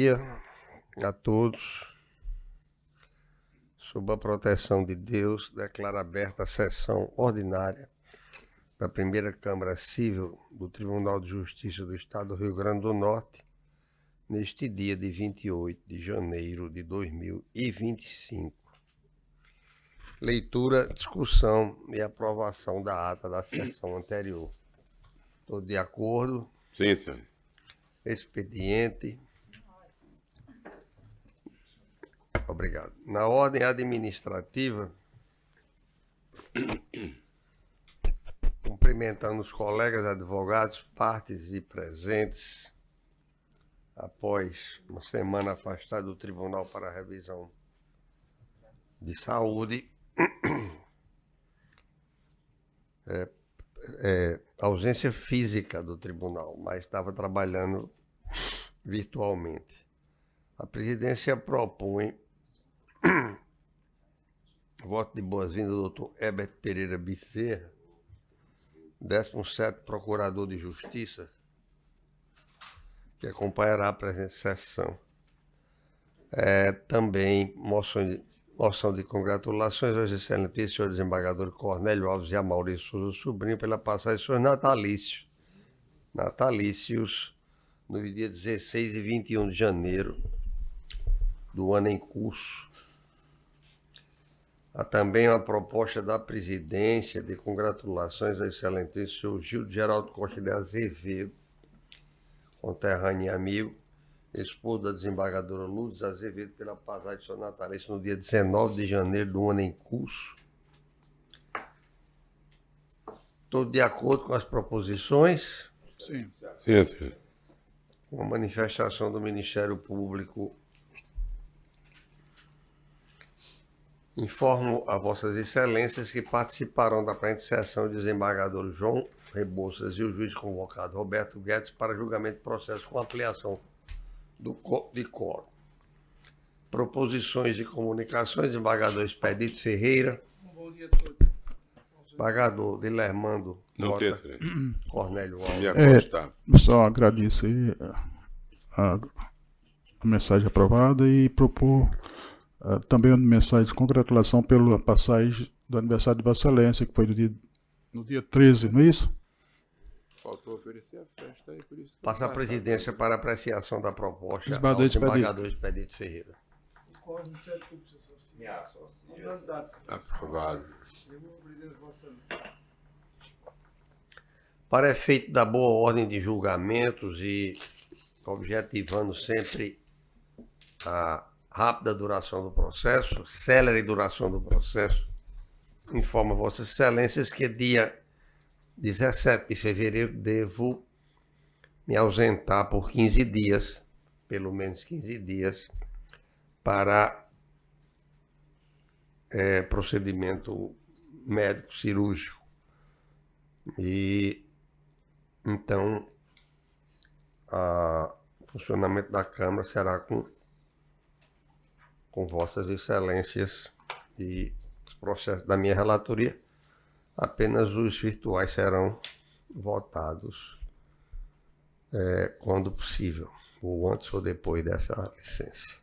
dia a todos. Sob a proteção de Deus, declaro aberta a sessão ordinária da Primeira Câmara Civil do Tribunal de Justiça do Estado do Rio Grande do Norte, neste dia de 28 de janeiro de 2025. Leitura, discussão e aprovação da ata da sessão anterior. Todos de acordo? Sim, senhor. Expediente. Obrigado. Na ordem administrativa, cumprimentando os colegas advogados, partes e presentes, após uma semana afastado do Tribunal para a revisão de saúde, ausência física do tribunal, mas estava trabalhando virtualmente. A presidência propõe voto de boas-vindas do Dr. Herbert Pereira Bezerra, 17º Procurador de Justiça, que acompanhará a presente sessão. Também moção de congratulações aos excelentíssimos senhores desembargadores Cornélio Alves e Amaury Souza Sobrinho pela passagem de seus natalícios no dia 16 e 21 de janeiro do ano em curso. Há também uma proposta da presidência de congratulações ao excelentíssimo senhor Gildo Geraldo Costa de Azevedo, conterrâneo e amigo, esposo da desembargadora Lourdes Azevedo, pela passagem de seu natalício no dia 19 de janeiro do ano em curso. Todos de acordo com as proposições? Sim. Sim, senhor. Com a manifestação do Ministério Público, informo a vossas excelências que participarão da presente sessão o desembargador João Rebouças e o juiz convocado Roberto Guedes para julgamento de processo com ampliação de quórum. Proposições de comunicações, desembargador Expedito Ferreira. Bom dia a todos. Desembargador Dilermando Não tem, senhor. Cornélio Me Alves. acostar. Só agradecer a mensagem aprovada e propor também uma mensagem de congratulação pela passagem do aniversário de Vossa Excelência, que foi no dia 13, não é isso? Faltou oferecer a festa aí, por isso. Passa a presidência para apreciação da proposta ao Desembargador desembargador Expedito Ferreira. Me associo. Aprovado. Para efeito da boa ordem de julgamentos e objetivando sempre a rápida duração do processo, célere duração do processo, informo a Vossas Excelências que dia 17 de fevereiro devo me ausentar por 15 dias, pelo menos 15 dias, para procedimento médico cirúrgico. E então o funcionamento da Câmara será com Vossas Excelências e os processos da minha relatoria. Apenas os virtuais serão votados quando possível, ou antes ou depois dessa licença.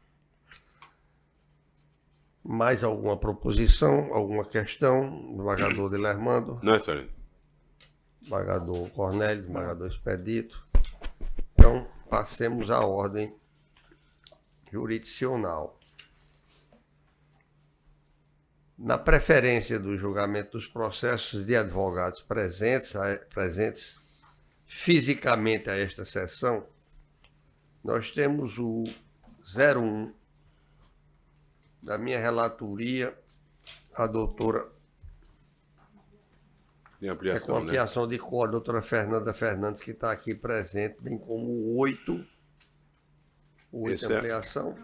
Mais alguma proposição, alguma questão? Desembargador Dilermando? Não, senhor. Desembargador Cornélio, desembargador Expedito. Então, passemos à ordem jurisdicional. Na preferência do julgamento dos processos de advogados presentes fisicamente a esta sessão, nós temos o 01 da minha relatoria, a doutora, Tem com ampliação, né? ampliação de quórum, a doutora Fernanda Fernandes, que está aqui presente, bem como o 8 Esse é- ampliação.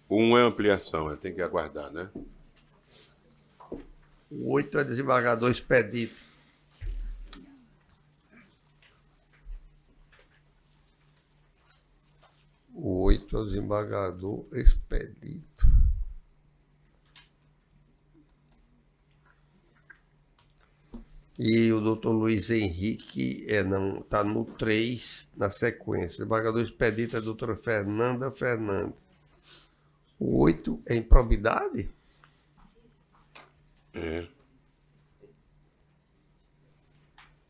Um é ampliação, tem que aguardar, né? O 8 é desembargador Expedito. O 8 é o desembargador Expedito. E o doutor Luiz Henrique está no 3, na sequência. Desembargador expedito é a doutora Fernanda Fernandes. O 8 é improbidade? É.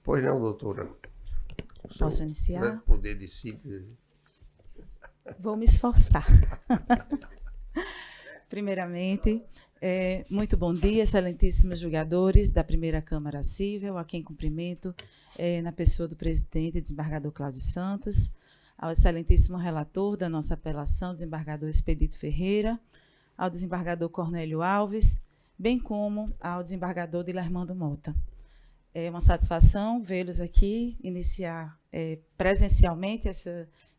Pois não, doutora. Posso iniciar? Grande poder de síntese. Vou me esforçar. Primeiramente, muito bom dia, excelentíssimos julgadores da primeira Câmara Cível, a quem cumprimento na pessoa do presidente, desembargador Cláudio Santos, ao excelentíssimo relator da nossa apelação, desembargador Expedito Ferreira, ao desembargador Cornélio Alves, bem como ao desembargador Dilermando Mota. É uma satisfação vê-los aqui, iniciar presencialmente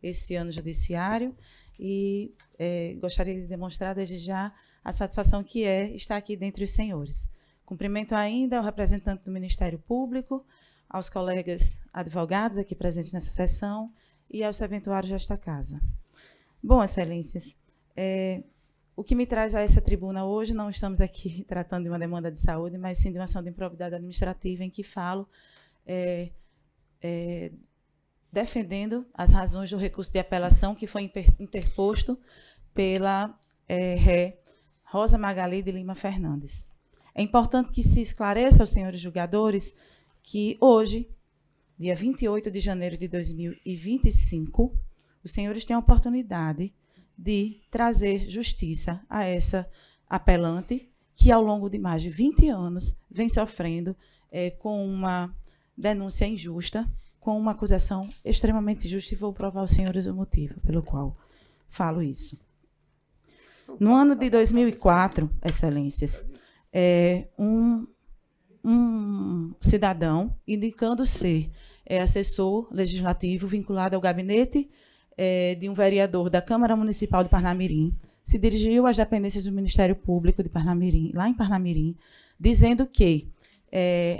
esse ano judiciário e gostaria de demonstrar desde já a satisfação que é estar aqui dentre os senhores. Cumprimento ainda ao representante do Ministério Público, aos colegas advogados aqui presentes nessa sessão e aos serventuários desta casa. Bom, excelências, o que me traz a essa tribuna hoje, não estamos aqui tratando de uma demanda de saúde, mas sim de uma ação de improbidade administrativa em que falo defendendo as razões do recurso de apelação que foi interposto pela ré Rosa Magali de Lima Fernandes. É importante que se esclareça aos senhores julgadores que hoje, dia 28 de janeiro de 2025, os senhores têm a oportunidade de trazer justiça a essa apelante que, ao longo de mais de 20 anos, vem sofrendo com uma denúncia injusta, com uma acusação extremamente injusta, e vou provar aos senhores o motivo pelo qual falo isso. No ano de 2004, excelências, um cidadão, indicando ser assessor legislativo vinculado ao gabinete de um vereador da Câmara Municipal de Parnamirim, se dirigiu às dependências do Ministério Público de Parnamirim, lá em Parnamirim, dizendo que,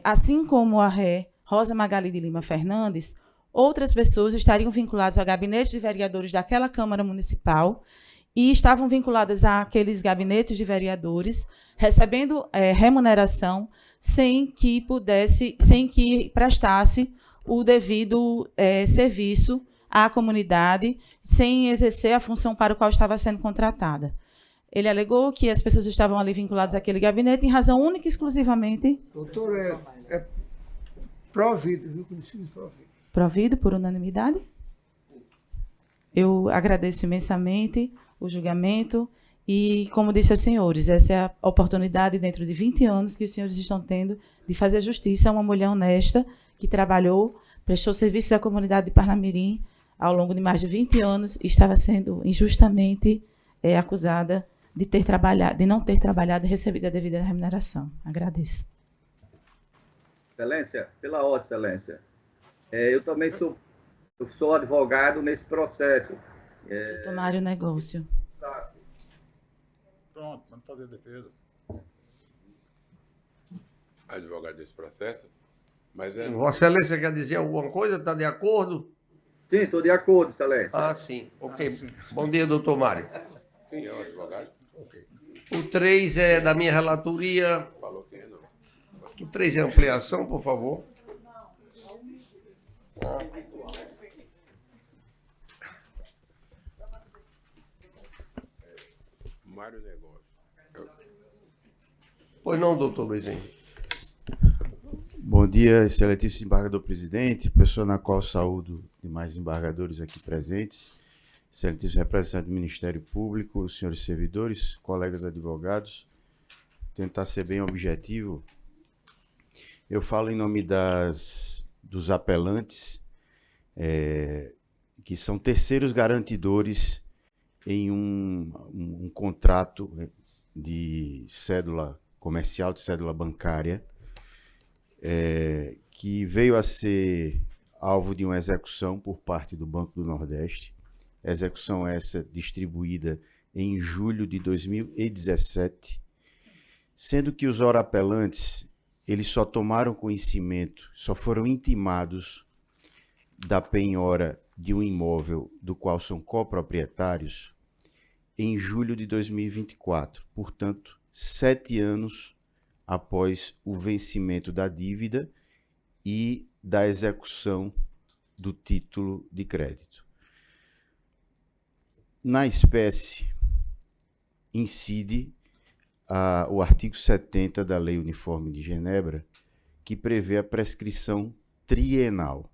assim como a ré Rosa Magali de Lima Fernandes, outras pessoas estariam vinculadas ao gabinete de vereadores daquela Câmara Municipal e estavam vinculadas àqueles gabinetes de vereadores, recebendo remuneração sem que prestasse o devido serviço à comunidade, sem exercer a função para a qual estava sendo contratada. Ele alegou que as pessoas estavam ali vinculadas àquele gabinete em razão única e exclusivamente... Doutor, é provido, viu? Que precisa de provido. Provido por unanimidade? Eu agradeço imensamente o julgamento e, como disse aos senhores, essa é a oportunidade, dentro de 20 anos, que os senhores estão tendo de fazer justiça a uma mulher honesta que trabalhou, prestou serviço à comunidade de Parnamirim ao longo de mais de 20 anos e estava sendo injustamente acusada de não ter trabalhado e recebido a devida remuneração. Agradeço. Excelência, pela ordem, excelência. Eu também sou advogado nesse processo. Tomar o negócio. Pronto, vamos fazer a defesa. Advogado desse processo. Mas Vossa Excelência quer dizer alguma coisa? Está de acordo? Sim, estou de acordo, excelência. Ah, sim. Ok. Bom dia, doutor Mário. Quem é o advogado? O 3 é da minha relatoria. Falou quem é, não. O 3 é ampliação, por favor. Mário Negócio. Pois não, doutor Luiz Henrique. Bom dia, excelentíssimo desembargador presidente, pessoa na qual saúdo demais embargadores aqui presentes, excelentíssimo representante do Ministério Público, senhores servidores, colegas advogados. Tentar ser bem objetivo. Eu falo em nome dos apelantes, que são terceiros garantidores em um contrato de cédula comercial, de cédula bancária, que veio a ser alvo de uma execução por parte do Banco do Nordeste. Execução essa distribuída em julho de 2017, sendo que os orapelantes, eles só tomaram conhecimento, só foram intimados da penhora de um imóvel do qual são coproprietários em julho de 2024, portanto, 7 anos após o vencimento da dívida e da execução do título de crédito. Na espécie, incide o artigo 70 da Lei Uniforme de Genebra, que prevê a prescrição trienal.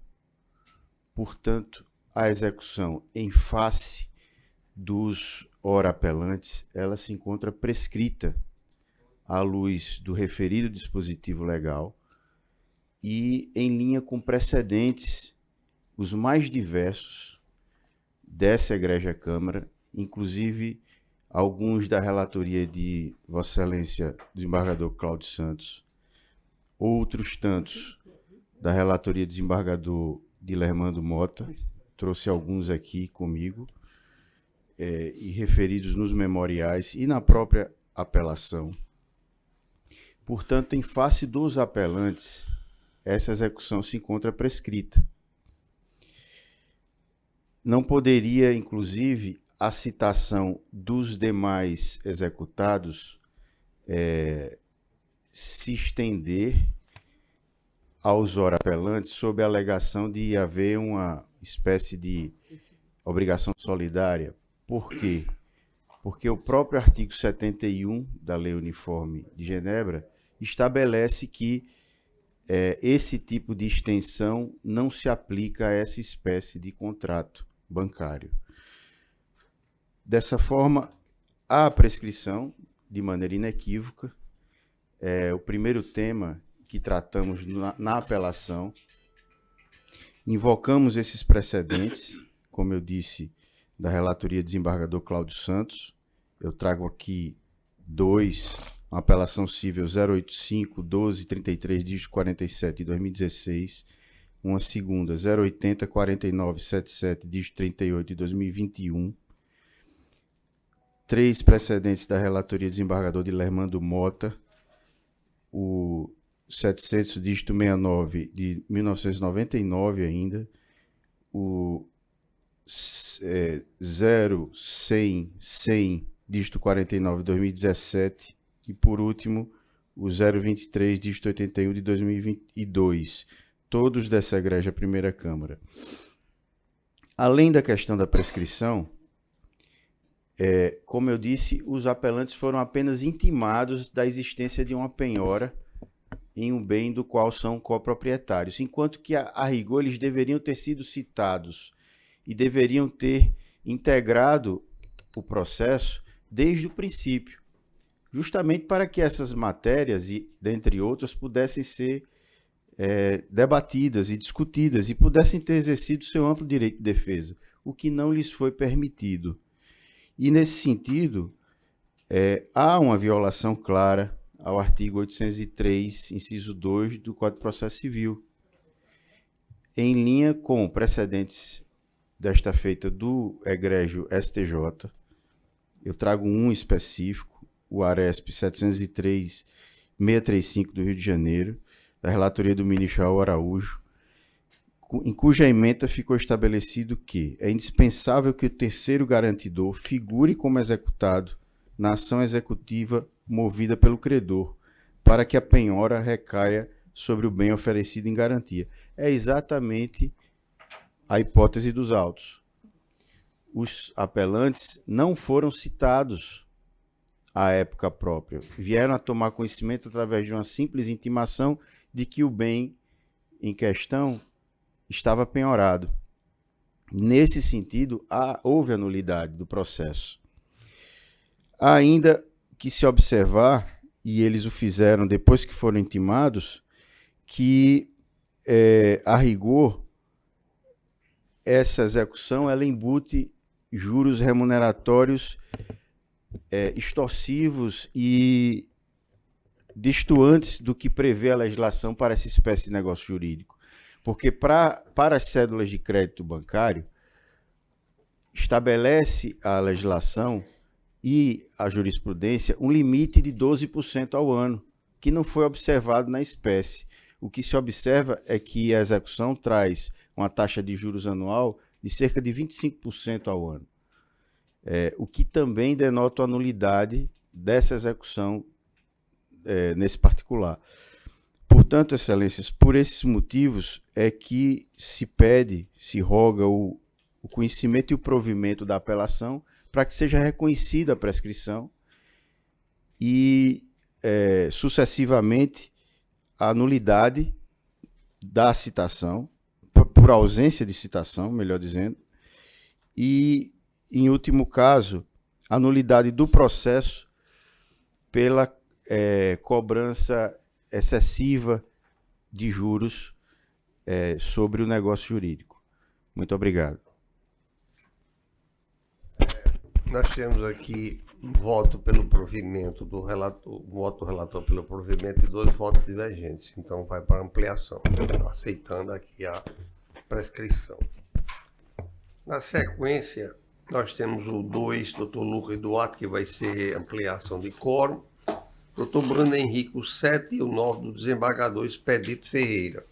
Portanto, a execução em face dos ora apelantes, ela se encontra prescrita à luz do referido dispositivo legal e em linha com precedentes, os mais diversos dessa egrégia Câmara, inclusive alguns da relatoria de Vossa Excelência, desembargador Cláudio Santos, outros tantos da relatoria do desembargador Dilermando Mota, trouxe alguns aqui comigo, e referidos nos memoriais e na própria apelação. Portanto, em face dos apelantes, essa execução se encontra prescrita. Não poderia, inclusive, a citação dos demais executados se estender aos ora apelantes sob a alegação de haver uma espécie de obrigação solidária. Por quê? Porque o próprio artigo 71 da Lei Uniforme de Genebra estabelece que esse tipo de extensão não se aplica a essa espécie de contrato bancário. Dessa forma, há a prescrição, de maneira inequívoca. O primeiro tema que tratamos na apelação, invocamos esses precedentes, como eu disse, da relatoria do desembargador Cláudio Santos. Eu trago aqui dois, uma apelação civil 085-1233, dígito 47, de 2016, uma segunda 080-4977, dígito 38, de 2021, três precedentes da relatoria do desembargador Dilermando Mota, o 700, dígito 69, de 1999 ainda, o 0100, dígito 49, de 2017, e por último, o 023, dígito 81, de 2022, todos dessa egrégia Primeira Câmara. Além da questão da prescrição, como eu disse, os apelantes foram apenas intimados da existência de uma penhora em um bem do qual são coproprietários, enquanto que, a rigor, eles deveriam ter sido citados e deveriam ter integrado o processo desde o princípio, justamente para que essas matérias, e dentre outras, pudessem ser debatidas e discutidas e pudessem ter exercido seu amplo direito de defesa, o que não lhes foi permitido. E, nesse sentido, há uma violação clara ao artigo 803, inciso 2 do Código de Processo Civil, em linha com precedentes desta feita do egrégio STJ. Eu trago um específico, o ARESP 703-635 do Rio de Janeiro, da relatoria do ministro Raul Araújo, em cuja ementa ficou estabelecido que é indispensável que o terceiro garantidor figure como executado na ação executiva movida pelo credor, para que a penhora recaia sobre o bem oferecido em garantia. É exatamente a hipótese dos autos. Os apelantes não foram citados à época própria, vieram a tomar conhecimento através de uma simples intimação de que o bem em questão estava penhorado. Nesse sentido, houve a nulidade do processo. Há ainda que se observar, e eles o fizeram depois que foram intimados, que, a rigor, essa execução ela embute juros remuneratórios extorsivos e distantes do que prevê a legislação para essa espécie de negócio jurídico. Porque para as cédulas de crédito bancário, estabelece a legislação e a jurisprudência um limite de 12% ao ano, que não foi observado na espécie. O que se observa é que a execução traz uma taxa de juros anual de cerca de 25% ao ano, o que também denota a nulidade dessa execução nesse particular. Portanto, excelências, por esses motivos é que se pede, se roga o conhecimento e o provimento da apelação para que seja reconhecida a prescrição e, sucessivamente, a nulidade da citação, por ausência de citação, melhor dizendo, e, em último caso, a nulidade do processo pela cobrança excessiva de juros sobre o negócio jurídico. Muito obrigado. Nós temos aqui um voto pelo provimento do relator, voto do relator pelo provimento e 2 votos divergentes. Então vai para ampliação, aceitando aqui a prescrição. Na sequência, nós temos o 2, doutor Lucas Duarte, que vai ser ampliação de quórum. Doutor Bruno Henrique, o 7 e o 9 do desembargador Expedito Ferreira.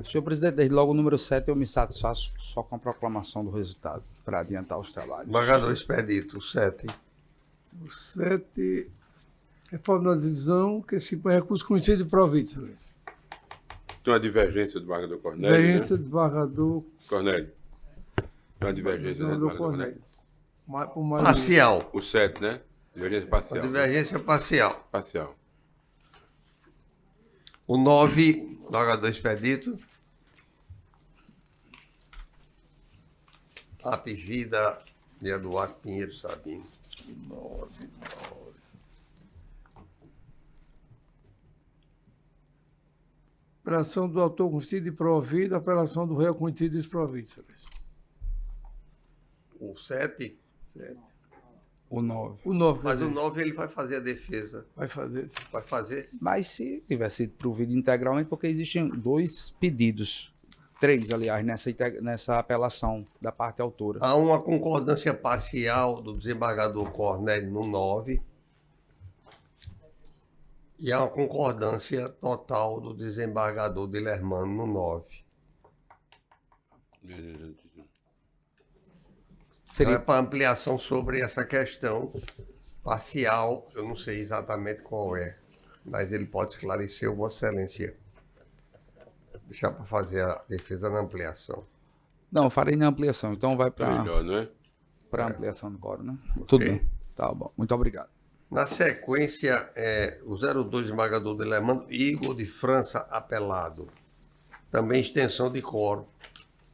Senhor presidente, desde logo o número 7 eu me satisfaço só com a proclamação do resultado, para adiantar os trabalhos. Desembargador Expedito, o 7. O 7 é forma da decisão que se põe recurso conhecido de provida, excelência. Tem uma divergência do desembargador Cornélio, Divergência né? do desembargador Cornélio. Tem uma divergência, né, do desembargador Cornélio. Por mais Parcial. O 7, né? Divergência A parcial. divergência parcial. Parcial. O 9, desembargador Expedito. Apigida de Eduardo Pinheiro Sabino. apelação do autor conhecido e provido, apelação do réu conhecido e desprovido, excelência. O 7, O 9. O 9, mas o 9 ele vai fazer a defesa. vai fazer. Vai fazer. Mas se tivesse sido provido integralmente, porque existem 2 pedidos, 3, aliás, nessa apelação da parte autora. Há uma concordância parcial do desembargador Cornélio no 9 e há uma concordância total do desembargador Dilermano no 9. Seria Para ampliação sobre essa questão parcial, eu não sei exatamente qual é, mas ele pode esclarecer, Vossa Excelência. Deixar para fazer a defesa na ampliação. Não, farei na ampliação. Então vai É para melhor, não é? a ampliação do quórum, né? Tudo bem. Tá bom. Muito obrigado. Na sequência, o 02 desembargador Dilermano, Igor de França apelado. Também extensão de quórum.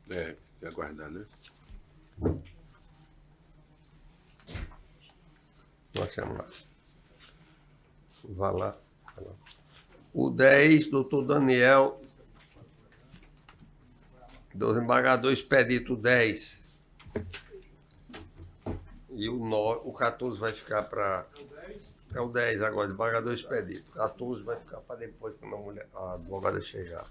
É, tem que aguardar, né? Nós chamamos lá. Vá lá. O 10, doutor Daniel, do desembargador Expedito 10. E o 14 vai ficar para... É o 10 agora, desembargador Expedito. 14 vai ficar para depois, quando a advogada chegar.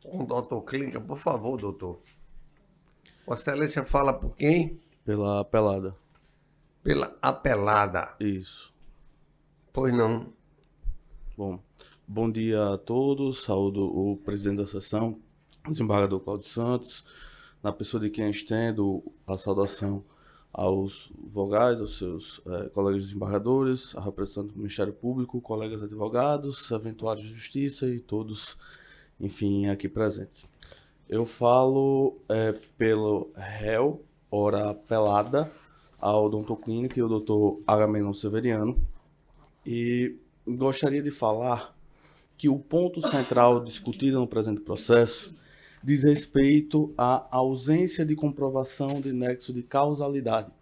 Com o doutor Clínica, por favor, doutor. Vossa Excelência fala por quem? Pela apelada. Pela apelada. Isso. Pois não. Bom dia a todos. Saúdo o presidente da sessão, desembargador Cláudio Santos, na pessoa de quem estendo a saudação aos vogais, aos seus colegas desembargadores, a representante do Ministério Público, colegas advogados, eventuários de justiça e todos, enfim, aqui presentes. Eu falo pelo réu, ora apelada, ao doutor Clínica e ao doutor Agamenon Severiano, e gostaria de falar que o ponto central discutido no presente processo diz respeito à ausência de comprovação de nexo de causalidade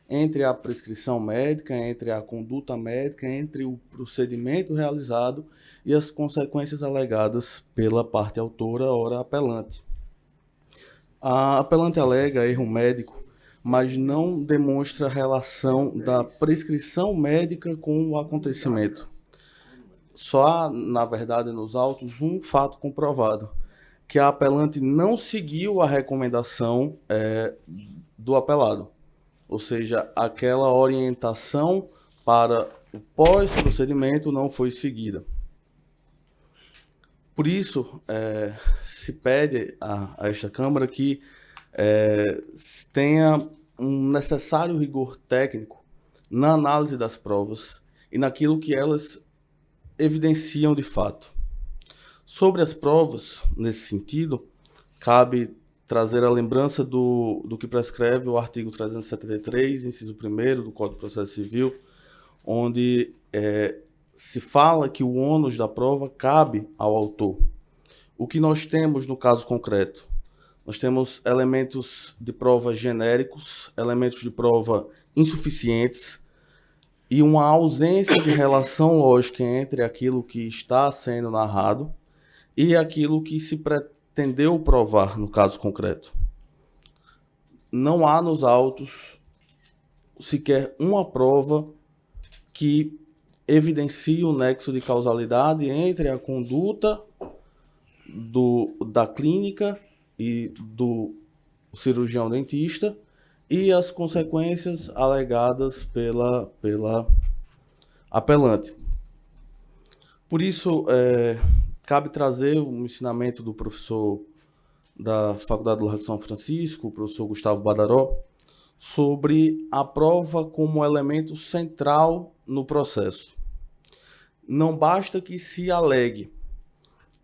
entre a prescrição médica, entre a conduta médica, entre o procedimento realizado e as consequências alegadas pela parte autora, ora apelante. A apelante alega erro médico, mas não demonstra relação da prescrição médica com o acontecimento. Só há, na verdade, nos autos, um fato comprovado, que a apelante não seguiu a recomendação do apelado, ou seja, aquela orientação para o pós-procedimento não foi seguida. Por isso, se pede a esta Câmara que tenha um necessário rigor técnico na análise das provas e naquilo que elas evidenciam de fato. Sobre as provas, nesse sentido, cabe trazer a lembrança do que prescreve o artigo 373, inciso 1º do Código de Processo Civil, onde se fala que o ônus da prova cabe ao autor. O que nós temos no caso concreto? Nós temos elementos de prova genéricos, elementos de prova insuficientes e uma ausência de relação lógica entre aquilo que está sendo narrado e aquilo que se pretendeu provar no caso concreto. Não há nos autos sequer uma prova que evidencie o nexo de causalidade entre a conduta da clínica e do cirurgião dentista e as consequências alegadas pela apelante. Por isso, cabe trazer o ensinamento do professor da Faculdade do Largo de São Francisco, o professor Gustavo Badaró, sobre a prova como elemento central no processo. Não basta que se alegue,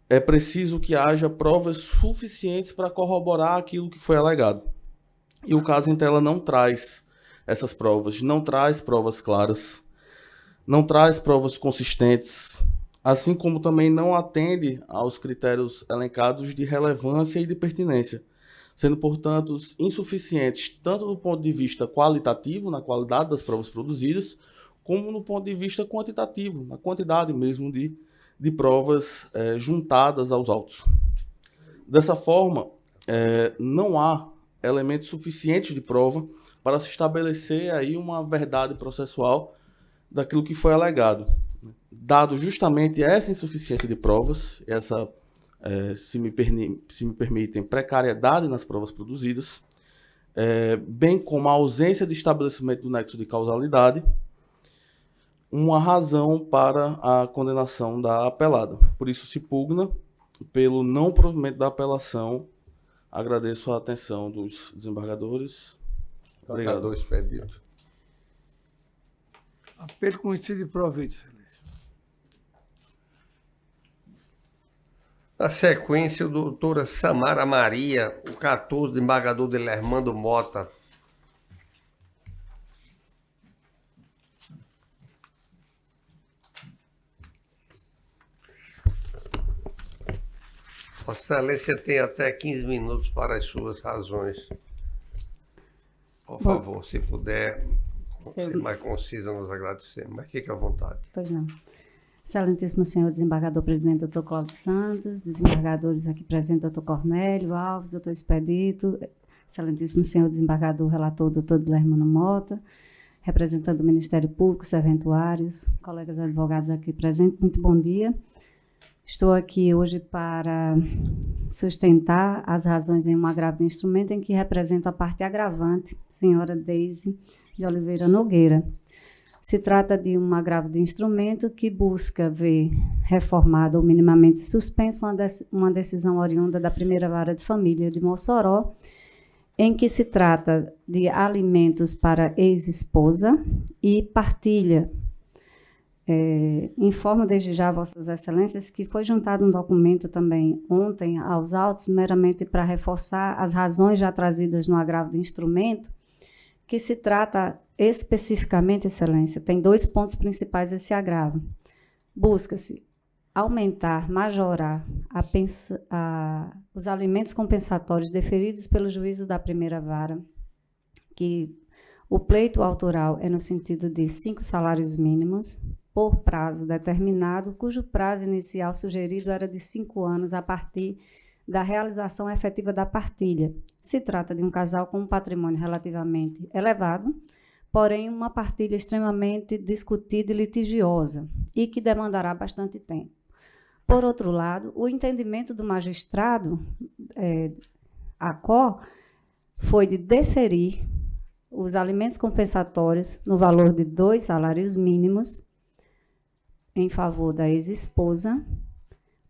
é preciso que haja provas suficientes para corroborar aquilo que foi alegado. E o caso em tela não traz essas provas, não traz provas claras, não traz provas consistentes, assim como também não atende aos critérios elencados de relevância e de pertinência, sendo, portanto, insuficientes tanto do ponto de vista qualitativo, na qualidade das provas produzidas, como no ponto de vista quantitativo, na quantidade mesmo de provas juntadas aos autos. Dessa forma, não há elementos suficientes de prova para se estabelecer aí uma verdade processual daquilo que foi alegado. Dado justamente essa insuficiência de provas, essa, se me permitem, precariedade nas provas produzidas, bem como a ausência de estabelecimento do nexo de causalidade, uma razão para a condenação da apelada. Por isso se pugna pelo não provimento da apelação. Agradeço a atenção dos desembargadores. Obrigado. Expedito. Apelo conhecido de provento, Excelência. Na sequência, a doutora Samara Maria, o 14, desembargador Delermando Mota. Vossa Excelência tem até 15 minutos para as suas razões. Por favor, se puder ser mais concisa, nos agradecemos. Mas fique à vontade. Pois não. Excelentíssimo senhor desembargador presidente, doutor Cláudio Santos, desembargadores aqui presentes, doutor Cornélio Alves, doutor Expedito, excelentíssimo senhor desembargador relator, doutor Delermando Mota, representante do Ministério Público, serventuários, colegas advogados aqui presentes, muito bom dia. Estou aqui hoje para sustentar as razões em um agravo de instrumento em que represento a parte agravante, senhora Deise de Oliveira Nogueira. Se trata de um agravo de instrumento que busca ver reformada ou minimamente suspensa uma decisão oriunda da Primeira Vara de Família de Mossoró, em que se trata de alimentos para ex-esposa e partilha. Informo desde já a Vossas Excelências que foi juntado um documento também ontem aos autos, meramente para reforçar as razões já trazidas no agravo de instrumento, que se trata especificamente, Excelência, tem 2 pontos principais esse agravo. Busca-se aumentar, majorar os alimentos compensatórios deferidos pelo juízo da primeira vara, que o pleito autoral é no sentido de 5 salários mínimos, por prazo determinado, cujo prazo inicial sugerido era de 5 anos a partir da realização efetiva da partilha. Se trata de um casal com um patrimônio relativamente elevado, porém uma partilha extremamente discutida e litigiosa, e que demandará bastante tempo. Por outro lado, o entendimento do magistrado, ACO, foi de deferir os alimentos compensatórios no valor de 2 salários mínimos em favor da ex-esposa,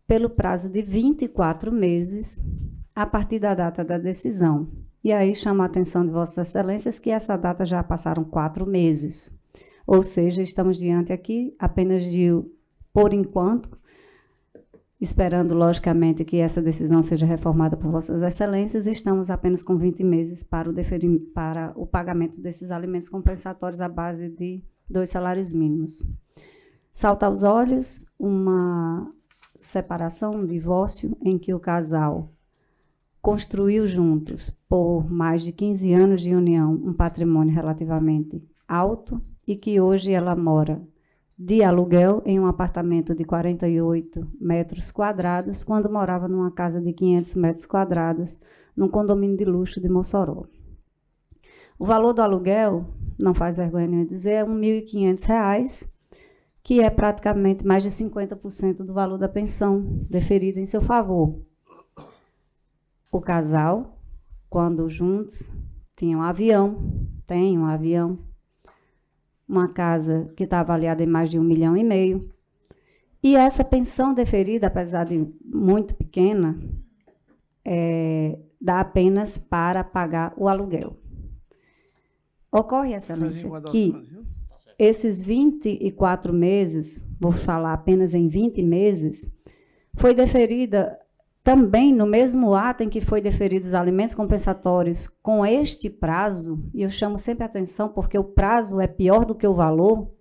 pelo prazo de 24 meses a partir da data da decisão. E aí chamo a atenção de Vossas Excelências que essa data já passaram 4 meses. Ou seja, estamos diante aqui apenas de, por enquanto, esperando, logicamente, que essa decisão seja reformada por Vossas Excelências, estamos apenas com 20 meses para o pagamento desses alimentos compensatórios à base de 2 salários mínimos. Salta aos olhos uma separação, um divórcio, em que o casal construiu juntos, por mais de 15 anos de união, um patrimônio relativamente alto e que hoje ela mora de aluguel em um apartamento de 48 metros quadrados, quando morava numa casa de 500 metros quadrados, num condomínio de luxo de Mossoró. O valor do aluguel, não faz vergonha nenhuma dizer, é R$ 1.500, que é praticamente mais de 50% do valor da pensão deferida em seu favor. O casal, quando juntos, tinha um avião, tem um avião, uma casa que está avaliada em mais de R$ 1,5 milhão. E essa pensão deferida, apesar de muito pequena, dá apenas para pagar o aluguel. Ocorre, Excelência, que esses 24 meses, vou falar apenas em 20 meses, foi deferida também no mesmo ato em que foi deferidos os alimentos compensatórios com este prazo, e eu chamo sempre a atenção porque o prazo é pior do que o valor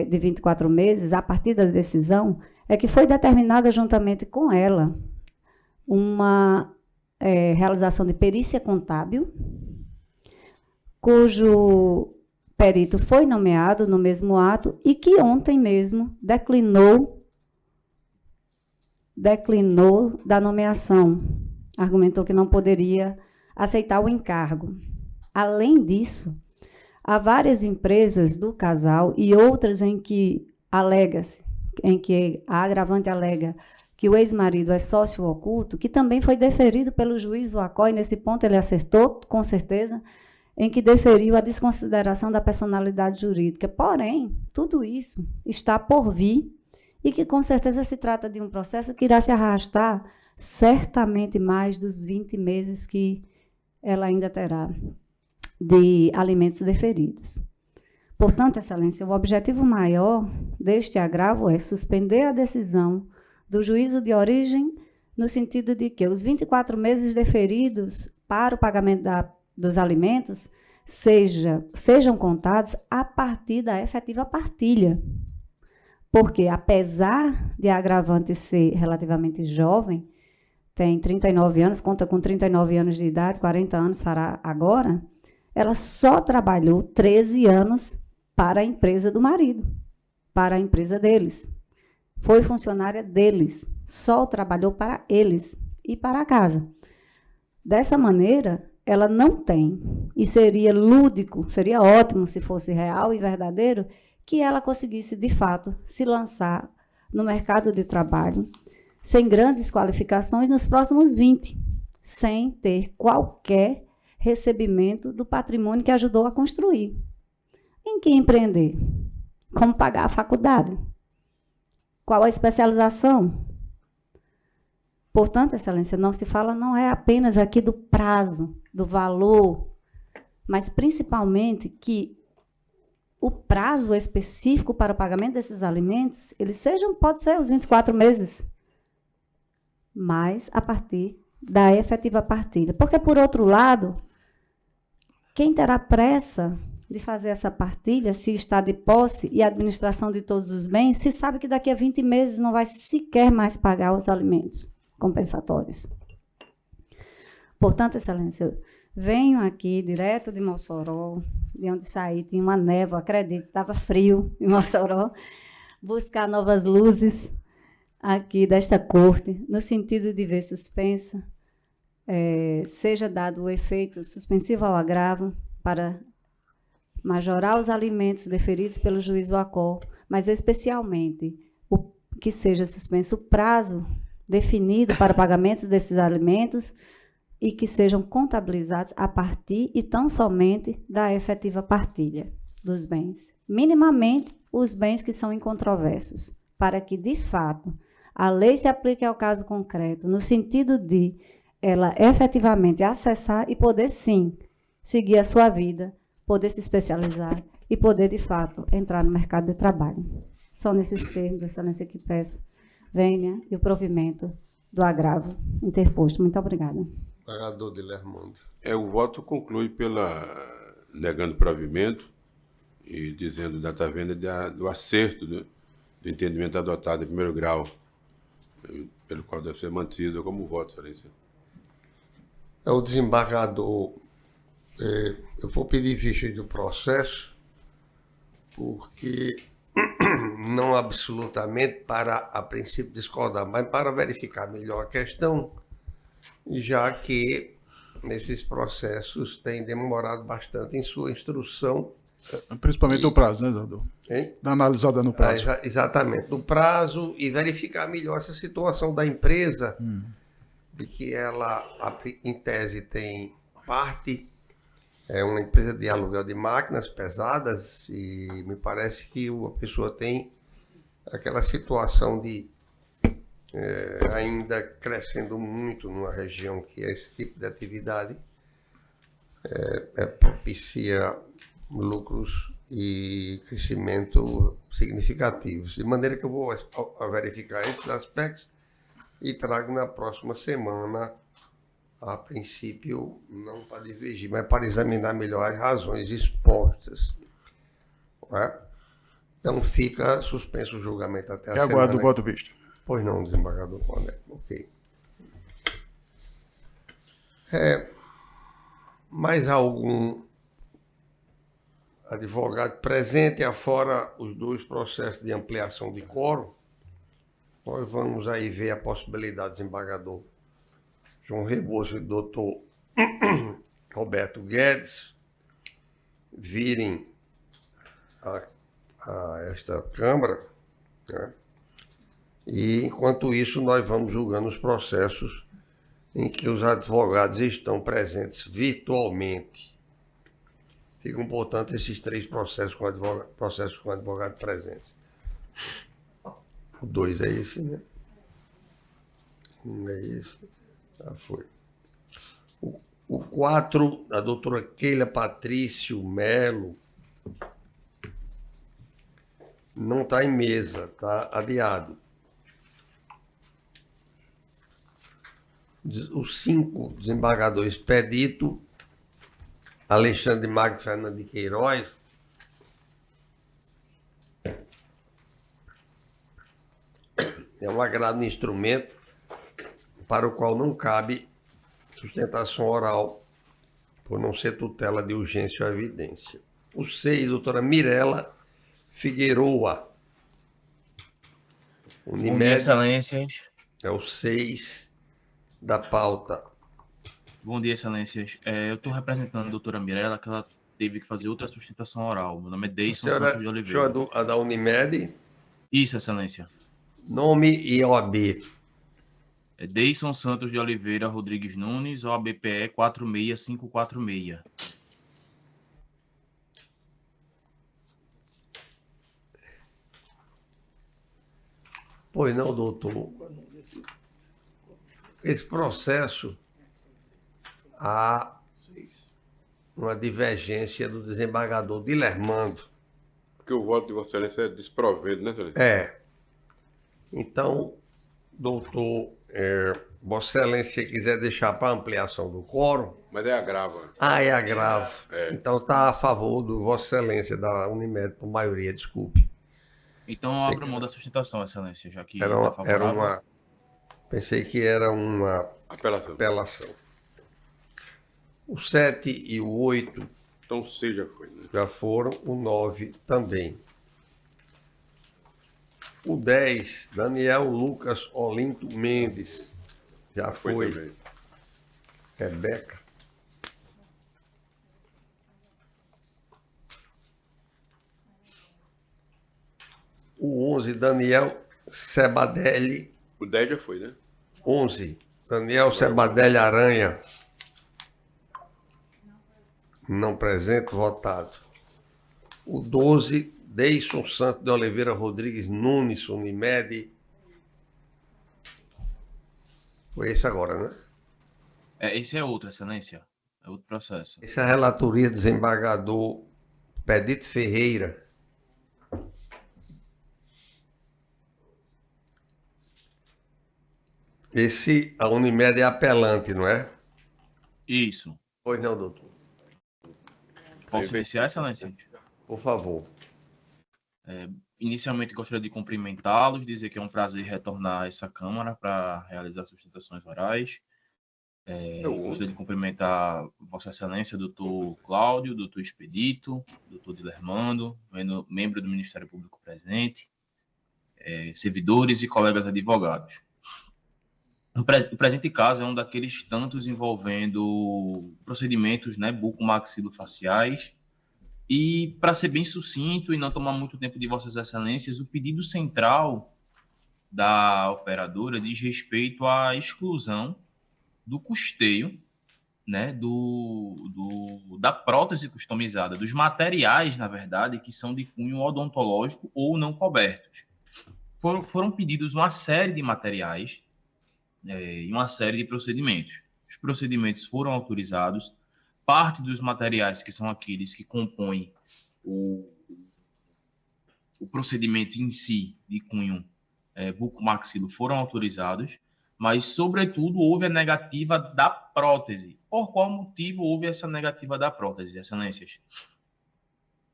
de 24 meses, a partir da decisão, é que foi determinada juntamente com ela uma realização de perícia contábil, cujo perito foi nomeado no mesmo ato e que ontem mesmo declinou da nomeação, argumentou que não poderia aceitar o encargo. Além disso, há várias empresas do casal e outras em que em que a agravante alega que o ex-marido é sócio oculto, que também foi deferido pelo juiz Wacó, e nesse ponto ele acertou, com certeza, em que deferiu a desconsideração da personalidade jurídica. Porém, tudo isso está por vir, e que com certeza se trata de um processo que irá se arrastar certamente mais dos 20 meses que ela ainda terá de alimentos deferidos. Portanto, Excelência, o objetivo maior deste agravo é suspender a decisão do juízo de origem, no sentido de que os 24 meses deferidos para o pagamento dos alimentos sejam contados a partir da efetiva partilha. Porque, apesar de a agravante ser relativamente jovem, tem 39 anos, conta com 39 anos de idade, 40 anos fará agora, ela só trabalhou 13 anos para a empresa do marido, para a empresa deles. Foi funcionária deles, só trabalhou para eles e para a casa. Dessa maneira, ela não tem, e seria lúdico, seria ótimo se fosse real e verdadeiro, que ela conseguisse, de fato, se lançar no mercado de trabalho sem grandes qualificações nos próximos 20, sem ter qualquer recebimento do patrimônio que ajudou a construir. Em que empreender? Como pagar a faculdade? Qual a especialização? Portanto, Excelência, não se fala, não é apenas aqui do prazo, do valor, mas principalmente que o prazo específico para o pagamento desses alimentos, pode ser os 24 meses, mas a partir da efetiva partilha. Porque, por outro lado, quem terá pressa de fazer essa partilha, se está de posse e administração de todos os bens, se sabe que daqui a 20 meses não vai sequer mais pagar os alimentos compensatórios. Portanto, Excelência, venho aqui direto de Mossoró, de onde saí, tinha uma névoa, acredito, estava frio em Mossoró, buscar novas luzes aqui desta corte, no sentido de ver suspensa, seja dado o efeito suspensivo ao agravo para majorar os alimentos deferidos pelo juiz Wacó, mas especialmente que seja suspenso o prazo definido para o pagamento desses alimentos e que sejam contabilizados a partir e tão somente da efetiva partilha dos bens. Minimamente, os bens que são incontroversos, para que, de fato, a lei se aplique ao caso concreto, no sentido de ela efetivamente acessar e poder, sim, seguir a sua vida, poder se especializar e poder, de fato, entrar no mercado de trabalho. São nesses termos, Excelência, que peço vênia e o provimento do agravo interposto. Muito obrigada. Desembargador Dilermando. O voto conclui negando provimento e dizendo data venda do acerto do entendimento adotado em primeiro grau, pelo qual deve ser mantido como voto, Excelência. O desembargador, eu vou pedir ficha do processo, porque não absolutamente para, a princípio, discordar, mas para verificar melhor a questão, já que nesses processos tem demorado bastante em sua instrução. Principalmente o prazo, né, doutor? Hein? Da analisada no prazo. Exatamente, no prazo, e verificar melhor essa situação da empresa, de que ela, em tese, tem parte, é uma empresa de aluguel de máquinas pesadas, e me parece que a pessoa tem aquela situação de ainda crescendo muito numa região que é esse tipo de atividade, propicia lucros e crescimento significativos. De maneira que eu vou verificar esses aspectos e trago na próxima semana, a princípio, não para divergir, mas para examinar melhor as razões expostas. Não é? Então fica suspenso o julgamento até a semana. Aguardo o voto visto. Pois não, desembargador Coné. Ok. Mais algum advogado presente, afora os dois processos de ampliação de quórum? Nós vamos aí ver a possibilidade, desembargador João Rebouças e doutor Roberto Guedes virem a esta Câmara, né? E, enquanto isso, nós vamos julgando os processos em que os advogados estão presentes virtualmente. Ficam, portanto, esses 3 processos com advogados presentes. O 2 é esse, né? 1 é esse. Já foi. O 4, da doutora Keila Patrício Melo, não está em mesa, está adiado. O 5, desembargador Expedito Alexandre Magno Fernando de Queiroz, é um agravo de instrumento para o qual não cabe sustentação oral, por não ser tutela de urgência ou evidência. O 6, doutora Mirela Figueroa. Bom dia, Excelências. É o 6 da pauta. Bom dia, Excelências. Eu estou representando a doutora Mirela, que ela teve que fazer outra sustentação oral. Meu nome é Deison Santos de Oliveira. A da Unimed? Isso, Excelência. Nome e OAB. É Deison Santos de Oliveira Rodrigues Nunes, OABPE 46546. Pois não, doutor. Esse processo, há uma divergência do desembargador Dilermando. Porque o voto de Vossa Excelência é desprovendo, né, Excelência? Então, doutor, Vossa Excelência quiser deixar para ampliação do quórum. Mas é agravo. É agravo. Então está a favor do Vossa Excelência da Unimed, por maioria, desculpe. Então eu abro mão da sustentação, Excelência, já que era uma. Pensei que era uma apelação. O 7 e o 8. Então o 6 já foi, né? Já foram, o 9 também. O 10, Daniel Lucas Olinto Mendes. Já foi. Também. Rebeca. O 11, Daniel Sebadelli. O 10 já foi, né? 11, Daniel Sebadelli Aranha. Não presente, votado. O 12, Deison Santos de Oliveira Rodrigues Nunes, Unimed. Foi esse agora, né? Esse é outro, Excelência. É outro processo. Essa é a relatoria do desembargador Pedito Ferreira. A Unimed é apelante, não é? Isso. Pois não, doutor. Posso iniciar, Excelência? Por favor. Inicialmente, gostaria de cumprimentá-los, dizer que é um prazer retornar a essa Câmara para realizar sustentações orais. Gostaria de cumprimentar Vossa Excelência, doutor Cláudio, doutor Expedito, doutor Dilermando, membro do Ministério Público presente, servidores e colegas advogados. O presente caso é um daqueles tantos envolvendo procedimentos, né, bucomaxilofaciais. E, para ser bem sucinto e não tomar muito tempo de Vossas Excelências, o pedido central da operadora diz respeito à exclusão do custeio, né, da prótese customizada, dos materiais, na verdade, que são de cunho odontológico ou não cobertos. Foram pedidos uma série de materiais e uma série de procedimentos. Os procedimentos foram autorizados. Parte dos materiais, que são aqueles que compõem o procedimento em si, de cunho bucomaxilo, foram autorizados, mas, sobretudo, houve a negativa da prótese. Por qual motivo houve essa negativa da prótese, Excelências?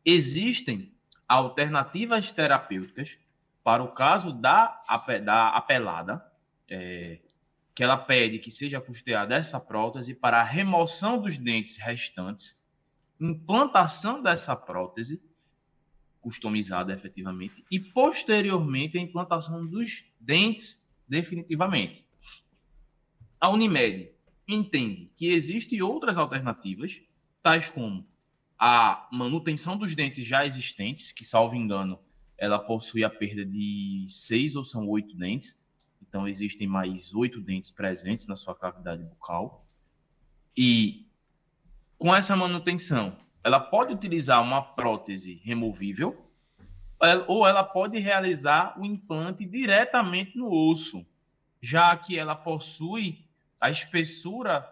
Existem alternativas terapêuticas para o caso da apelada, que ela pede que seja custeada essa prótese para a remoção dos dentes restantes, implantação dessa prótese, customizada efetivamente, e posteriormente a implantação dos dentes definitivamente. A Unimed entende que existem outras alternativas, tais como a manutenção dos dentes já existentes, que, salvo engano, ela possui a perda de 6 ou são 8 dentes, então existem mais 8 dentes presentes na sua cavidade bucal. E com essa manutenção, ela pode utilizar uma prótese removível ou ela pode realizar o implante diretamente no osso, já que ela possui a espessura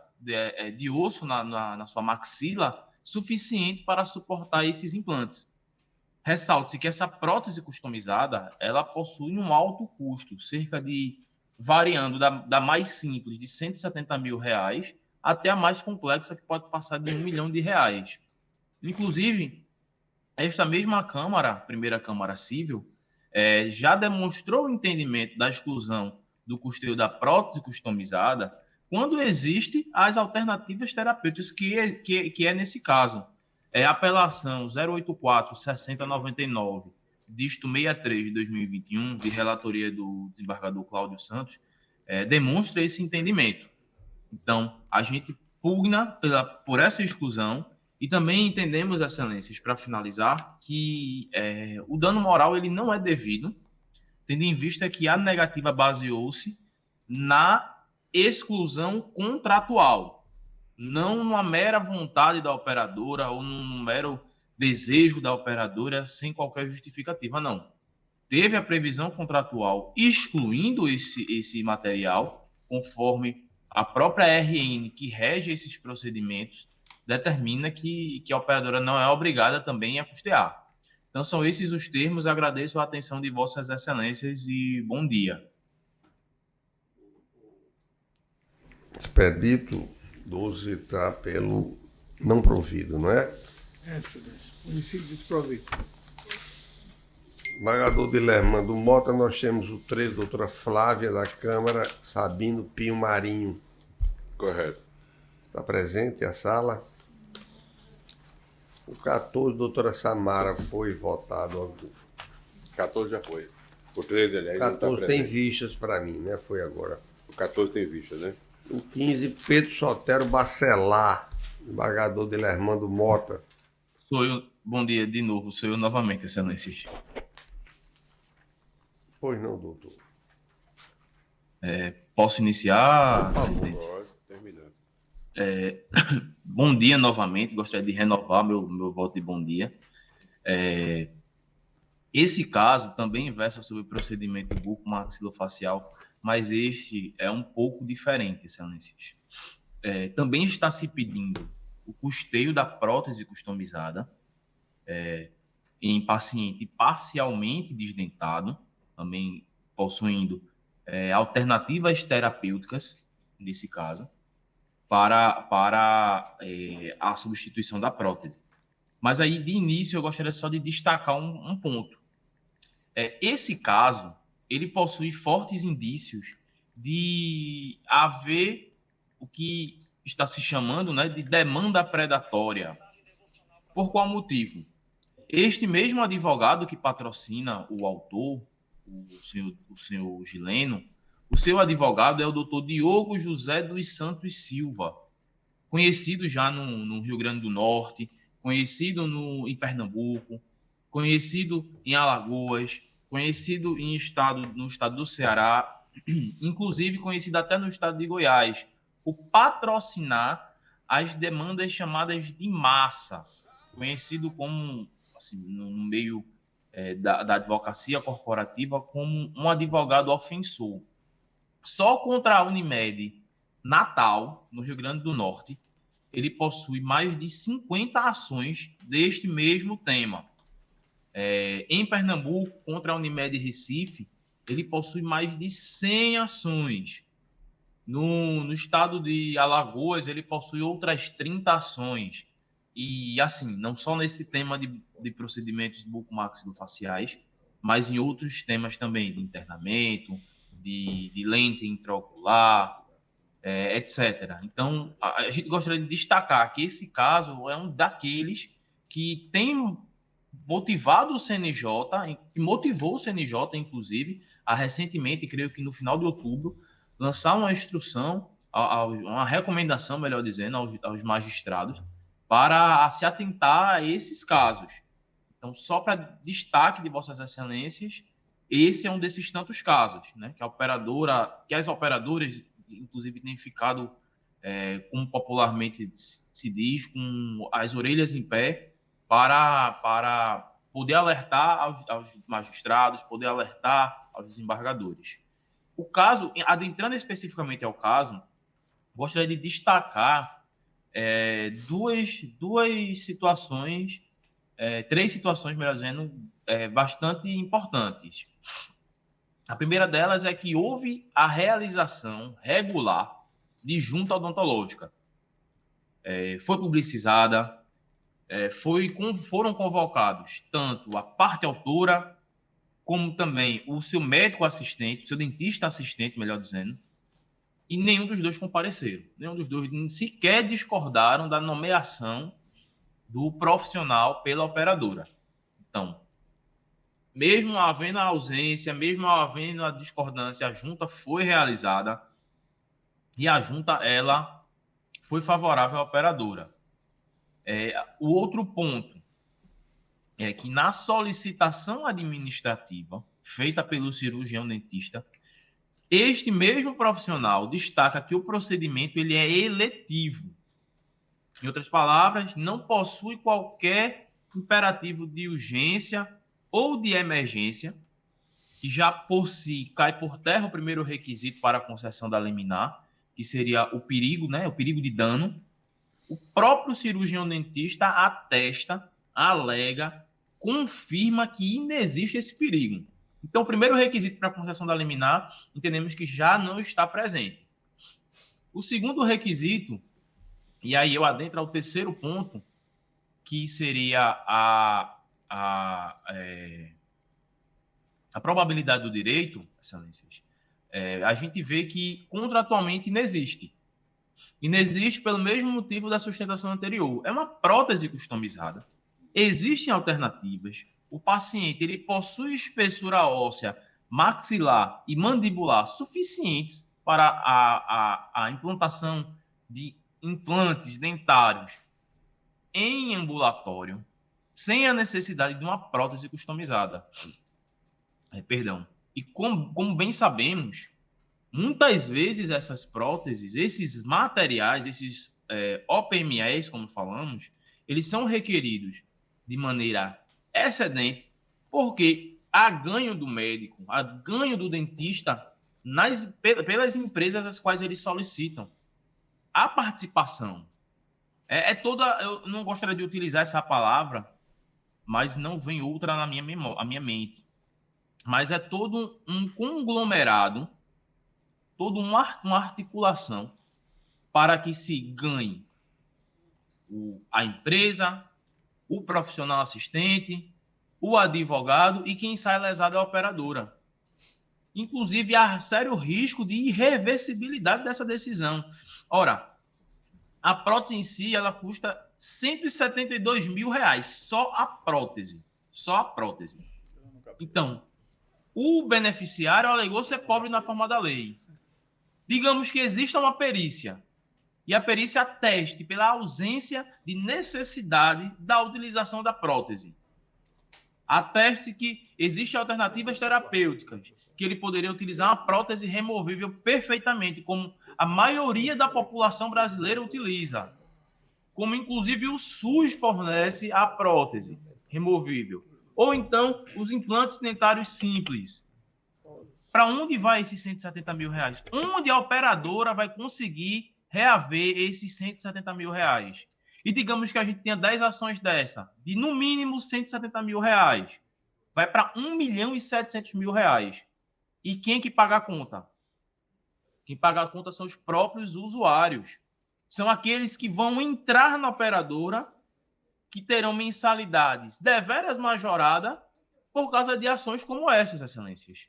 de osso na sua maxila suficiente para suportar esses implantes. Ressalte-se que essa prótese customizada, ela possui um alto custo, variando da mais simples, de R$170 mil, até a mais complexa, que pode passar de R$1 milhão. Inclusive, esta mesma Câmara, primeira Câmara Civil, já demonstrou o entendimento da exclusão do custeio da prótese customizada quando existem as alternativas terapêuticas, que é nesse caso. A apelação 084-6099, dígito 63 de 2021, de relatoria do desembargador Cláudio Santos, demonstra esse entendimento. Então, a gente pugna por essa exclusão e também entendemos, Excelências, para finalizar, que o dano moral ele não é devido, tendo em vista que a negativa baseou-se na exclusão contratual, não numa mera vontade da operadora ou num mero desejo da operadora sem qualquer justificativa, não. Teve a previsão contratual excluindo esse material, conforme a própria RN que rege esses procedimentos determina que a operadora não é obrigada também a custear. Então, são esses os termos. Agradeço a atenção de Vossas Excelências e bom dia. Expedito 12 está pelo não provido, não é? Excelência. Município desprovido. Desembargador Dilermando Mota, nós temos o 13, doutora Flávia da Câmara, Sabino Pinho Marinho. Correto. Está presente a sala? O 14, doutora Samara, foi votado. 14 já foi. O 13, aliás, o 14 não tá tem presente. vistas para mim, né? Foi agora. O 14 tem vista, né? O 15, Pedro Sotero Bacelar, desembargador Dilermando Mota. Sou eu. Bom dia de novo. Sou eu novamente, Excelências. Pois não, doutor. Posso iniciar, Por favor. presidente? Pode, terminando. Bom dia novamente. Gostaria de renovar meu voto de bom dia. Esse caso também versa sobre o procedimento bucomaxilofacial mas este é um pouco diferente, excelências. Também está se pedindo o custeio da prótese customizada em paciente parcialmente desdentado, também possuindo alternativas terapêuticas, nesse caso, para a substituição da prótese. Mas aí, de início, eu gostaria só de destacar um ponto. Esse caso, ele possui fortes indícios de haver o que está se chamando, né, de demanda predatória. Por qual motivo? Este mesmo advogado que patrocina o autor, o senhor Gileno, o seu advogado é o doutor Diogo José dos Santos Silva, conhecido já no Rio Grande do Norte, conhecido em Pernambuco, conhecido em Alagoas, conhecido no estado do Ceará, inclusive conhecido até no estado de Goiás, por patrocinar as demandas chamadas de massa, conhecido como, assim, no meio da advocacia corporativa, como um advogado ofensor. Só contra a Unimed Natal, no Rio Grande do Norte, ele possui mais de 50 ações deste mesmo tema. Em Pernambuco, contra a Unimed Recife, ele possui mais de 100 ações. No estado de Alagoas, ele possui outras 30 ações. E, assim, não só nesse tema de procedimentos bucomaxilofaciais, mas em outros temas também, de internamento, de lente intraocular, etc. Então, a gente gostaria de destacar que esse caso é um daqueles que tem motivado o CNJ, e motivou o CNJ, inclusive, a recentemente, creio que no final de outubro, lançar uma instrução, uma recomendação, melhor dizendo, aos magistrados, para se atentar a esses casos. Então, só para destaque de Vossas Excelências, esse é um desses tantos casos, né, que as operadoras, inclusive, têm ficado, como popularmente se diz, com as orelhas em pé, para poder alertar aos magistrados, poder alertar aos desembargadores. O caso, adentrando especificamente ao caso, gostaria de destacar duas situações, três situações, melhor dizendo, bastante importantes. A primeira delas é que houve a realização regular de junta odontológica. Foi publicizada, foram convocados tanto a parte autora, como também o seu médico assistente, o seu dentista assistente, melhor dizendo, e nenhum dos dois compareceram. Nenhum dos dois sequer discordaram da nomeação do profissional pela operadora. Então, mesmo havendo a ausência, mesmo havendo a discordância, a junta foi realizada e a junta, ela foi favorável à operadora. O outro ponto é que na solicitação administrativa feita pelo cirurgião dentista, este mesmo profissional destaca que o procedimento ele é eletivo. Em outras palavras, não possui qualquer imperativo de urgência ou de emergência, que já por si cai por terra o primeiro requisito para a concessão da liminar, que seria o perigo, né, o perigo de dano. O próprio cirurgião dentista atesta, alega, confirma que inexiste esse perigo. Então, o primeiro requisito para a concessão da liminar, entendemos que já não está presente. O segundo requisito, e aí eu adentro ao terceiro ponto, que seria a probabilidade do direito, excelências, a gente vê que contratualmente inexiste. Inexiste pelo mesmo motivo da sustentação anterior. É uma prótese customizada. Existem alternativas. O paciente ele possui espessura óssea maxilar e mandibular suficientes para a implantação de implantes dentários em ambulatório, sem a necessidade de uma prótese customizada. E como bem sabemos, muitas vezes essas próteses, esses materiais, esses OPMEs, como falamos, eles são requeridos de maneira excedente, porque há ganho do médico, há ganho do dentista pelas empresas às quais eles solicitam. A participação é toda... Eu não gostaria de utilizar essa palavra, mas não vem outra na minha mente. Mas é todo um conglomerado, toda uma articulação para que se ganhe a empresa, o profissional assistente, o advogado e quem sai lesado é a operadora. Inclusive, há sério risco de irreversibilidade dessa decisão. Ora, a prótese em si, ela custa R$ 172 mil, só a prótese. Só a prótese. Então, o beneficiário alegou ser pobre na forma da lei. Digamos que exista uma perícia, e a perícia ateste pela ausência de necessidade da utilização da prótese. Ateste que existem alternativas terapêuticas, que ele poderia utilizar uma prótese removível perfeitamente, como a maioria da população brasileira utiliza. Como, inclusive, o SUS fornece a prótese removível. Ou então, os implantes dentários simples. Para onde vai esses R$ 170 mil? Onde a operadora vai conseguir reaver esses R$ 170 mil? E digamos que a gente tenha 10 ações dessa, de no mínimo R$ 170 mil. Vai para R$ 1.700.000. E quem que paga a conta? Quem paga a conta são os próprios usuários. São aqueles que vão entrar na operadora, que terão mensalidades deveras majoradas por causa de ações como essas, excelências.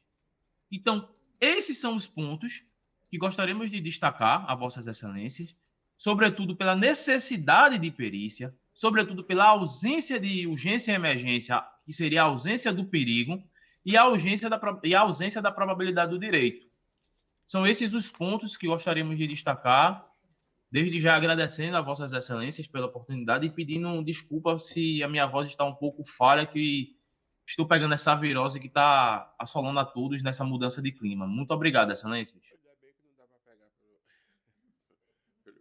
Então, esses são os pontos que gostaríamos de destacar a vossas excelências, sobretudo pela necessidade de perícia, sobretudo pela ausência de urgência e emergência, que seria a ausência do perigo, e a ausência da probabilidade do direito. São esses os pontos que gostaríamos de destacar, desde já agradecendo a vossas excelências pela oportunidade e pedindo desculpa se a minha voz está um pouco falha, que estou pegando essa virose que está assolando a todos nessa mudança de clima. Muito obrigado, excelências.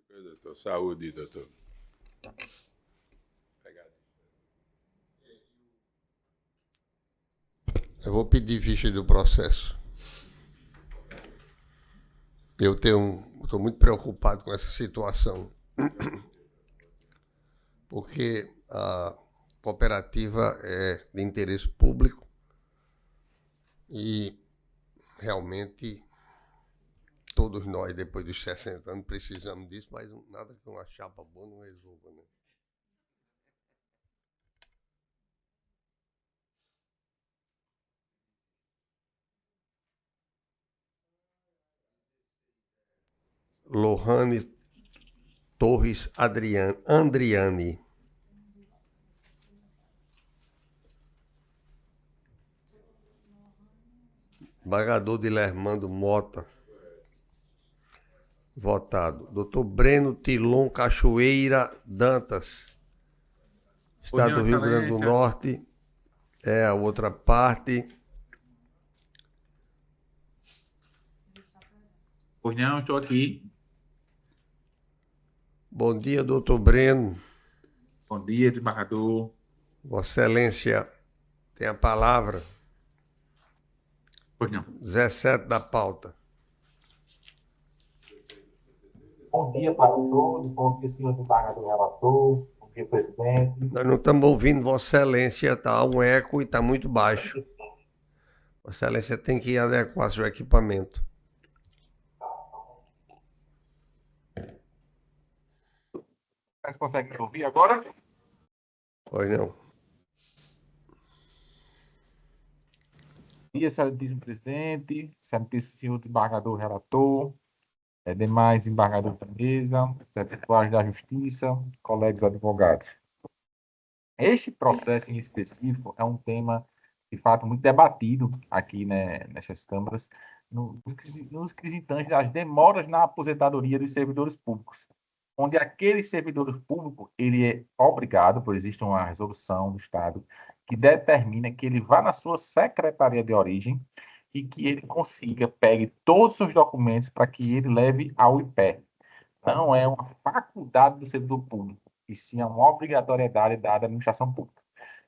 Doutor. Saúde, doutor. Eu vou pedir ficha do processo. Eu estou muito preocupado com essa situação, porque a cooperativa é de interesse público e realmente todos nós, depois dos 60 anos, precisamos disso, mas nada que uma chapa boa não resolva, né? Lohane Torres Andriani. Embargador de Lermando Mota. Votado. Doutor Breno Tilon Cachoeira Dantas. Estado do Rio Grande do Norte. É a outra parte. Pois não, estou aqui. Bom dia, doutor Breno. Bom dia, desembargador. Vossa Excelência tem a palavra. Pois não. 17 da pauta. Bom dia para todos, bom dia, senhor desembargador relator, bom dia, presidente. Nós não estamos ouvindo Vossa Excelência, está um eco e está muito baixo. Vossa Excelência tem que adequar seu equipamento. Vocês conseguem me ouvir agora? Pois não. Bom dia, excelentíssimo presidente, excelentíssimo senhor desembargador relator, demais desembargadores da mesa, secretários da Justiça, colegas advogados. Este processo em específico é um tema, de fato, muito debatido aqui, né, nessas câmaras, nos quesitantes das demoras na aposentadoria dos servidores públicos, onde aquele servidor público ele é obrigado, pois existe uma resolução do Estado que determina que ele vá na sua secretaria de origem e que ele pegue todos os seus documentos para que ele leve ao IPE. Não é uma faculdade do servidor público, e sim é uma obrigatoriedade da administração pública.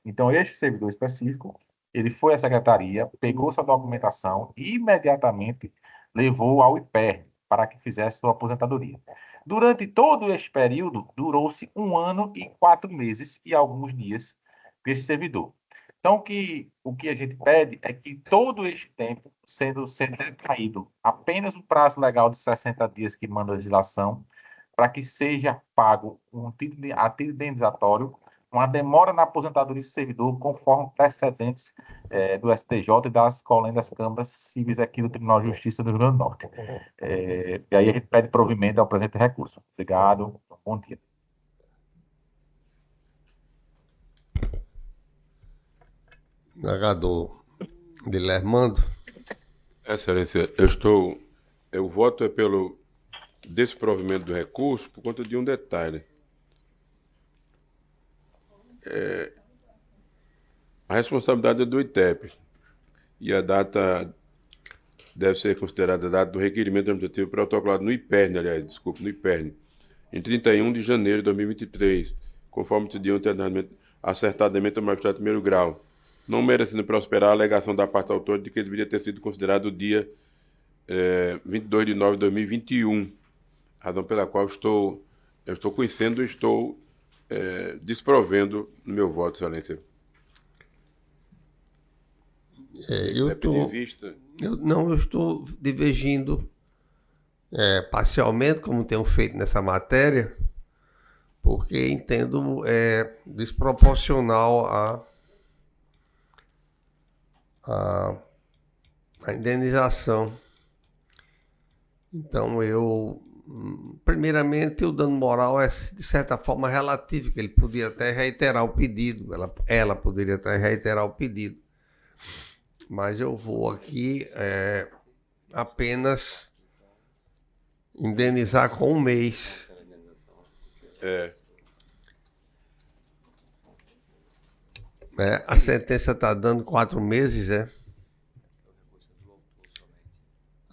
Então, este servidor específico, ele foi à secretaria, pegou sua documentação e imediatamente levou ao IPERN para que fizesse sua aposentadoria. Durante todo este período, durou-se 1 ano e 4 meses e alguns dias com esse servidor. Então, o que a gente pede é que todo este tempo, sendo detraído apenas o prazo legal de 60 dias que manda a legislação, para que seja pago a título indenizatório, uma demora na aposentadoria desse servidor, conforme precedentes do STJ e das colendas câmaras civis aqui do Tribunal de Justiça do Rio Grande do Norte. E aí a gente pede provimento ao presente recurso. Obrigado, bom dia. Desembargador Dilermando. Excelência, eu voto pelo desprovimento do recurso por conta de um detalhe. A responsabilidade é do ITEP e a data deve ser considerada a data do requerimento administrativo protocolado no IPERN, no IPERN, em 31 de janeiro de 2023, conforme decidiu acertadamente o magistrado de primeiro grau, não merecendo prosperar a alegação da parte autora de que deveria ter sido considerado o dia 22 de nove de 2021, razão pela qual eu estou conhecendo e estou desprovendo no meu voto, excelência. Eu estou divergindo parcialmente, como tenho feito nessa matéria, porque entendo desproporcional a indenização. Então, primeiramente, o dano moral é, de certa forma, relativo, que ele poderia até reiterar o pedido, ela poderia até reiterar o pedido. Mas eu vou aqui apenas indenizar com 1 mês. A sentença está dando 4 meses,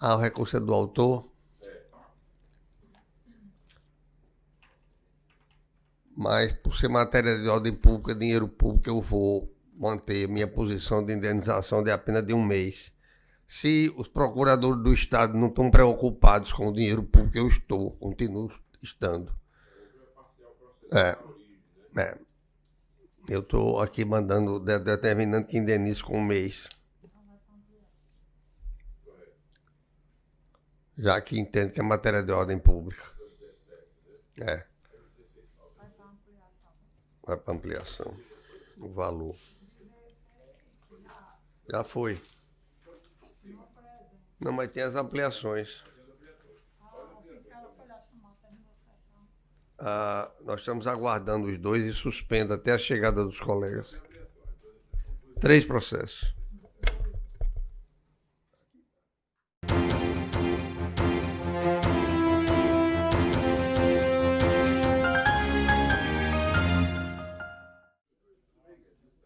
o recurso é do autor. Mas, por ser matéria de ordem pública, dinheiro público, eu vou manter minha posição de indenização de apenas de 1 mês. Se os procuradores do Estado não estão preocupados com o dinheiro público, eu continuo estando. Eu estou aqui determinando que indenize com 1 mês. Já que entendo que é matéria de ordem pública. Vai para ampliação. O valor. Já foi. Não, mas tem as ampliações. Nós estamos aguardando os 2 e suspendo até a chegada dos colegas. 3 processos.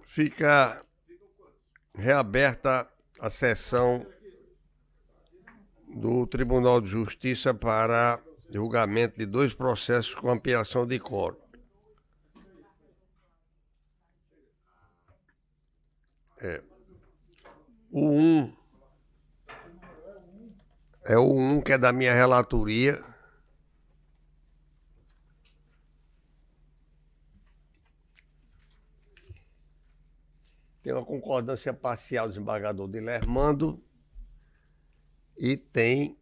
Fica reaberta a sessão do Tribunal de Justiça para julgamento de 2 processos com ampliação de quórum. O 1 é o 1 que é da minha relatoria. Tem uma concordância parcial do desembargador Dilermando e tem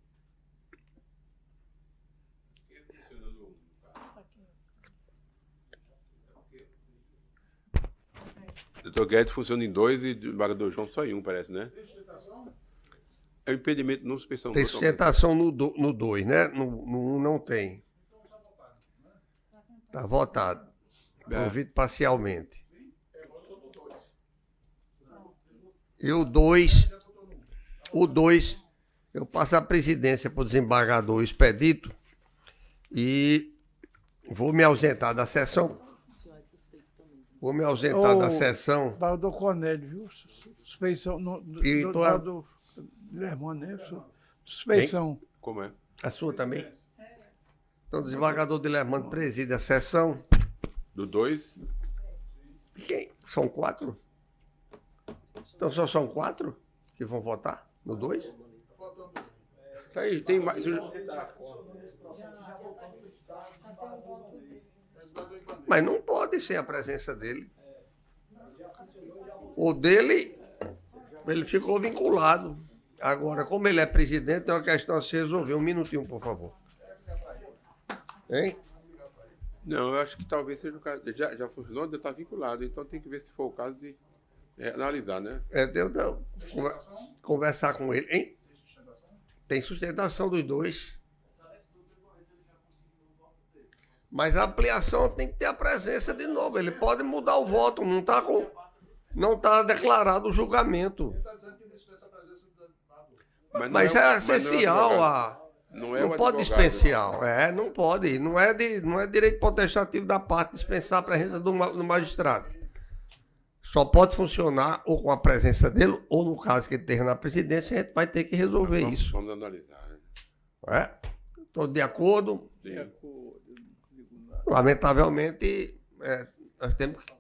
Doutor Guedes funciona em 2 e o desembargador João só em 1, parece, né? É o impedimento, não suspensão. Tem sustentação no 2, né? No 1 não tem. Está votado. Ouvido parcialmente. E o 2, eu passo a presidência para o desembargador Expedito e vou me ausentar da sessão. Da sessão. Desembargador Cornélio, viu? Suspeição do Dilermando, né? Suspeição. Hein? Como é? A sua também? Então, o desembargador Dilermando preside a sessão. Do 2? Quem? São 4? Então só são 4 que vão votar no 2? Tá aí, tem mais. Mas não pode sem a presença dele. O dele, ele ficou vinculado. Agora, como ele é presidente, é uma questão a se resolver. Um minutinho, por favor. Hein? Não, eu acho que talvez seja o caso. Já funcionou, já está vinculado. Então tem que ver se for o caso de analisar, né? Conversar com ele. Hein? Tem sustentação dos dois. Mas a ampliação tem que ter a presença de novo. Ele pode mudar o voto, não está declarado o julgamento. Mas é essencial. Não pode dispensar. Não pode. Não é direito potestativo da parte dispensar a presença do magistrado. Só pode funcionar ou com a presença dele, ou no caso que ele esteja na presidência, a gente vai ter que resolver isso. Vamos analisar. Né? Estou de acordo. Sim. Lamentavelmente, nós temos que...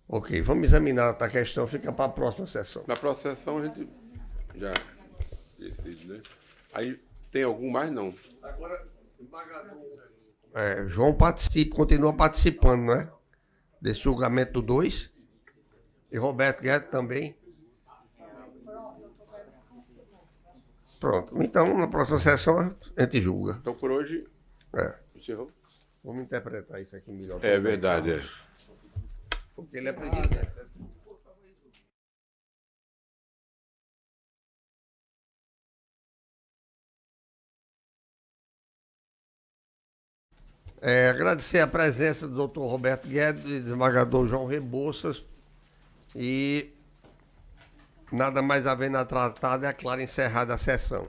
Ok, vamos examinar a questão, fica para a próxima sessão. Na próxima sessão a gente já decide, né? Aí tem algum mais? Não. Agora, João continua participando, não é? Desse julgamento do 2. E Roberto Guedes também. Pronto. Então, na próxima sessão, a gente julga. Então, por hoje, encerrou. Vamos interpretar isso aqui melhor. É verdade, Porque ele é presidente. Agradecer a presença do Dr. Roberto Guedes, desembargador João Rebouças, e nada mais havendo a tratar, declaro encerrada a sessão.